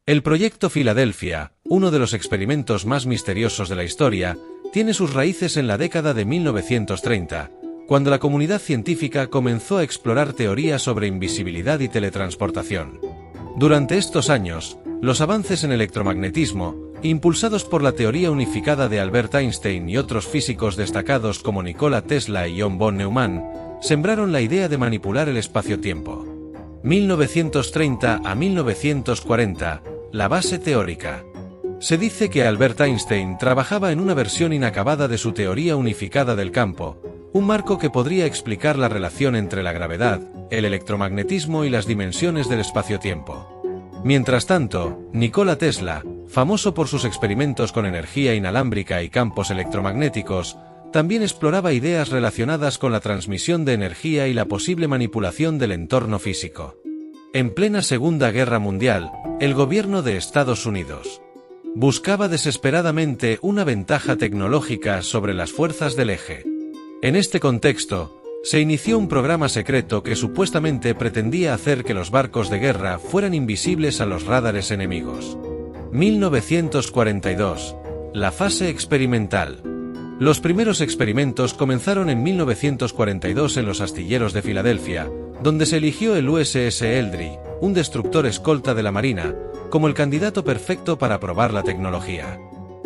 El proyecto Filadelfia, uno de los experimentos más misteriosos de la historia, tiene sus raíces en la década de 1930, cuando la comunidad científica comenzó a explorar teorías sobre invisibilidad y teletransportación. Durante estos años, los avances en electromagnetismo, impulsados por la teoría unificada de Albert Einstein y otros físicos destacados como Nikola Tesla y John von Neumann, sembraron la idea de manipular el espacio-tiempo. 1930 a 1940, la base teórica. Se dice que Albert Einstein trabajaba en una versión inacabada de su teoría unificada del campo, un marco que podría explicar la relación entre la gravedad, el electromagnetismo y las dimensiones del espacio-tiempo. Mientras tanto, Nikola Tesla, famoso por sus experimentos con energía inalámbrica y campos electromagnéticos, también exploraba ideas relacionadas con la transmisión de energía y la posible manipulación del entorno físico. En plena Segunda Guerra Mundial, el gobierno de Estados Unidos buscaba desesperadamente una ventaja tecnológica sobre las fuerzas del eje. En este contexto, se inició un programa secreto que supuestamente pretendía hacer que los barcos de guerra fueran invisibles a los radares enemigos. 1942. La fase experimental. Los primeros experimentos comenzaron en 1942 en los astilleros de Filadelfia, donde se eligió el USS Eldridge, un destructor escolta de la Marina, como el candidato perfecto para probar la tecnología.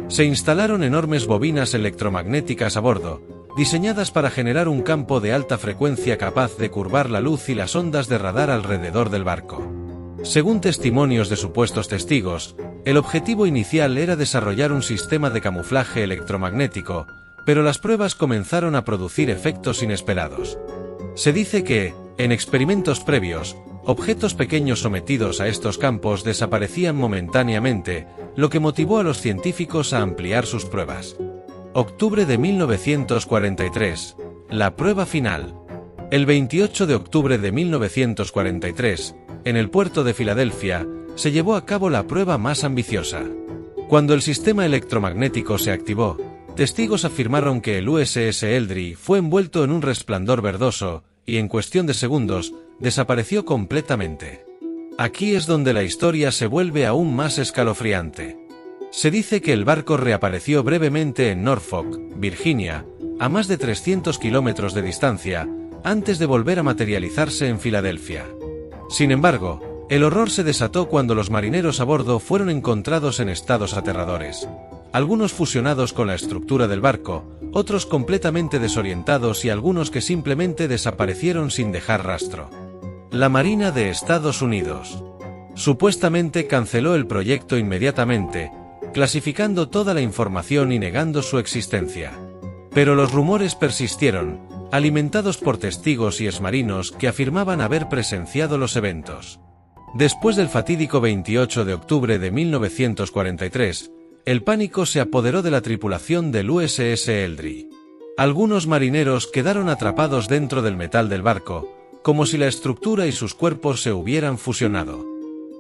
Se instalaron enormes bobinas electromagnéticas a bordo, diseñadas para generar un campo de alta frecuencia capaz de curvar la luz y las ondas de radar alrededor del barco. Según testimonios de supuestos testigos, el objetivo inicial era desarrollar un sistema de camuflaje electromagnético, pero las pruebas comenzaron a producir efectos inesperados. Se dice que, en experimentos previos, objetos pequeños sometidos a estos campos desaparecían momentáneamente, lo que motivó a los científicos a ampliar sus pruebas. Octubre de 1943. La prueba final. El 28 de octubre de 1943, en el puerto de Filadelfia, se llevó a cabo la prueba más ambiciosa. Cuando el sistema electromagnético se activó, testigos afirmaron que el USS Eldridge fue envuelto en un resplandor verdoso y en cuestión de segundos, desapareció completamente. Aquí es donde la historia se vuelve aún más escalofriante. Se dice que el barco reapareció brevemente en Norfolk, Virginia, a más de 300 kilómetros de distancia, antes de volver a materializarse en Filadelfia. Sin embargo, el horror se desató cuando los marineros a bordo fueron encontrados en estados aterradores. Algunos fusionados con la estructura del barco, otros completamente desorientados y algunos que simplemente desaparecieron sin dejar rastro. La Marina de Estados Unidos supuestamente canceló el proyecto inmediatamente, clasificando toda la información y negando su existencia. Pero los rumores persistieron, alimentados por testigos y exmarinos que afirmaban haber presenciado los eventos. Después del fatídico 28 de octubre de 1943, el pánico se apoderó de la tripulación del USS Eldridge. Algunos marineros quedaron atrapados dentro del metal del barco, como si la estructura y sus cuerpos se hubieran fusionado.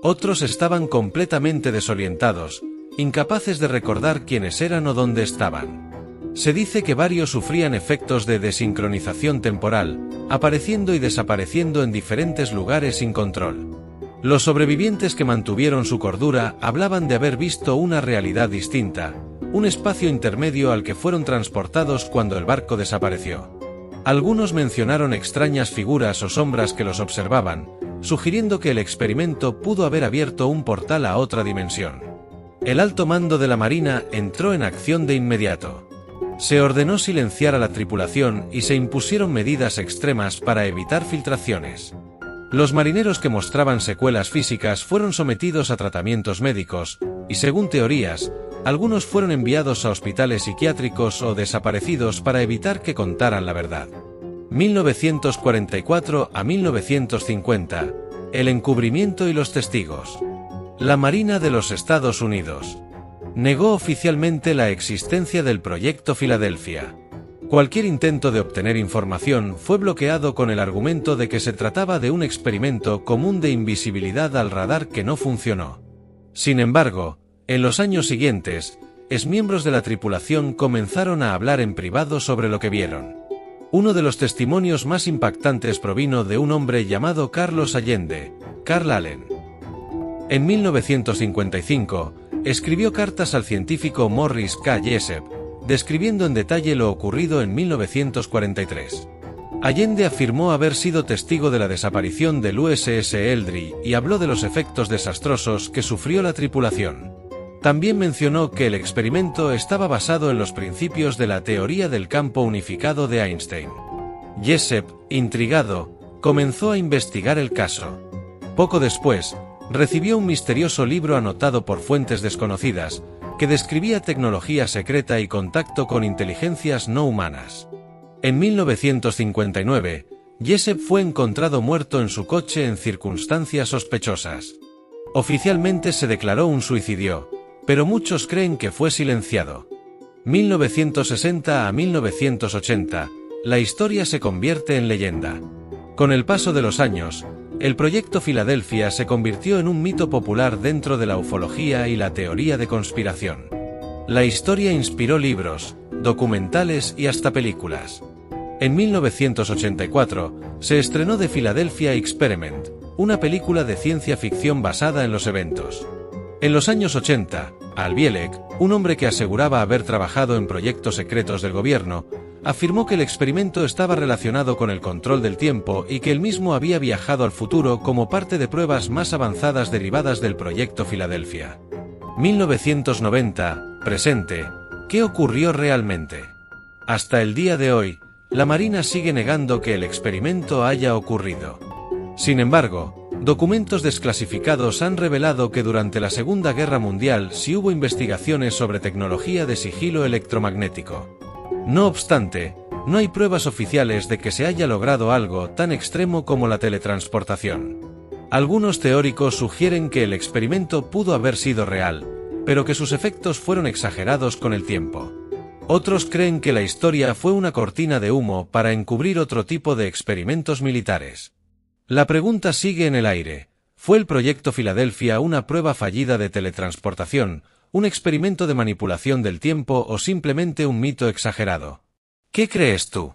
Otros estaban completamente desorientados, incapaces de recordar quiénes eran o dónde estaban. Se dice que varios sufrían efectos de desincronización temporal, apareciendo y desapareciendo en diferentes lugares sin control. Los sobrevivientes que mantuvieron su cordura hablaban de haber visto una realidad distinta, un espacio intermedio al que fueron transportados cuando el barco desapareció. Algunos mencionaron extrañas figuras o sombras que los observaban, sugiriendo que el experimento pudo haber abierto un portal a otra dimensión. El alto mando de la Marina entró en acción de inmediato. Se ordenó silenciar a la tripulación y se impusieron medidas extremas para evitar filtraciones. Los marineros que mostraban secuelas físicas fueron sometidos a tratamientos médicos, y según teorías, algunos fueron enviados a hospitales psiquiátricos o desaparecidos para evitar que contaran la verdad. 1944 a 1950. El encubrimiento y los testigos. La Marina de los Estados Unidos negó oficialmente la existencia del proyecto Filadelfia. Cualquier intento de obtener información fue bloqueado con el argumento de que se trataba de un experimento común de invisibilidad al radar que no funcionó. Sin embargo, en los años siguientes, exmiembros de la tripulación comenzaron a hablar en privado sobre lo que vieron. Uno de los testimonios más impactantes provino de un hombre llamado Carlos Allende, Carl Allen. En 1955, escribió cartas al científico Morris K. Jessup, describiendo en detalle lo ocurrido en 1943. Allende afirmó haber sido testigo de la desaparición del USS Eldridge y habló de los efectos desastrosos que sufrió la tripulación. También mencionó que el experimento estaba basado en los principios de la teoría del campo unificado de Einstein. Jessup, intrigado, comenzó a investigar el caso. Poco después, recibió un misterioso libro anotado por fuentes desconocidas, que describía tecnología secreta y contacto con inteligencias no humanas. En 1959, Jessup fue encontrado muerto en su coche en circunstancias sospechosas. Oficialmente se declaró un suicidio, pero muchos creen que fue silenciado. 1960 a 1980, la historia se convierte en leyenda. Con el paso de los años, el proyecto Filadelfia se convirtió en un mito popular dentro de la ufología y la teoría de conspiración. La historia inspiró libros, documentales y hasta películas. En 1984, se estrenó The Philadelphia Experiment, una película de ciencia ficción basada en los eventos. En los años 80, Al Bielek, un hombre que aseguraba haber trabajado en proyectos secretos del gobierno, afirmó que el experimento estaba relacionado con el control del tiempo y que él mismo había viajado al futuro como parte de pruebas más avanzadas derivadas del proyecto Filadelfia. 1990, presente. ¿Qué ocurrió realmente? Hasta el día de hoy, la Marina sigue negando que el experimento haya ocurrido. Sin embargo, documentos desclasificados han revelado que durante la Segunda Guerra Mundial sí hubo investigaciones sobre tecnología de sigilo electromagnético. No obstante, no hay pruebas oficiales de que se haya logrado algo tan extremo como la teletransportación. Algunos teóricos sugieren que el experimento pudo haber sido real, pero que sus efectos fueron exagerados con el tiempo. Otros creen que la historia fue una cortina de humo para encubrir otro tipo de experimentos militares. La pregunta sigue en el aire: ¿fue el proyecto Filadelfia una prueba fallida de teletransportación, un experimento de manipulación del tiempo o simplemente un mito exagerado? ¿Qué crees tú?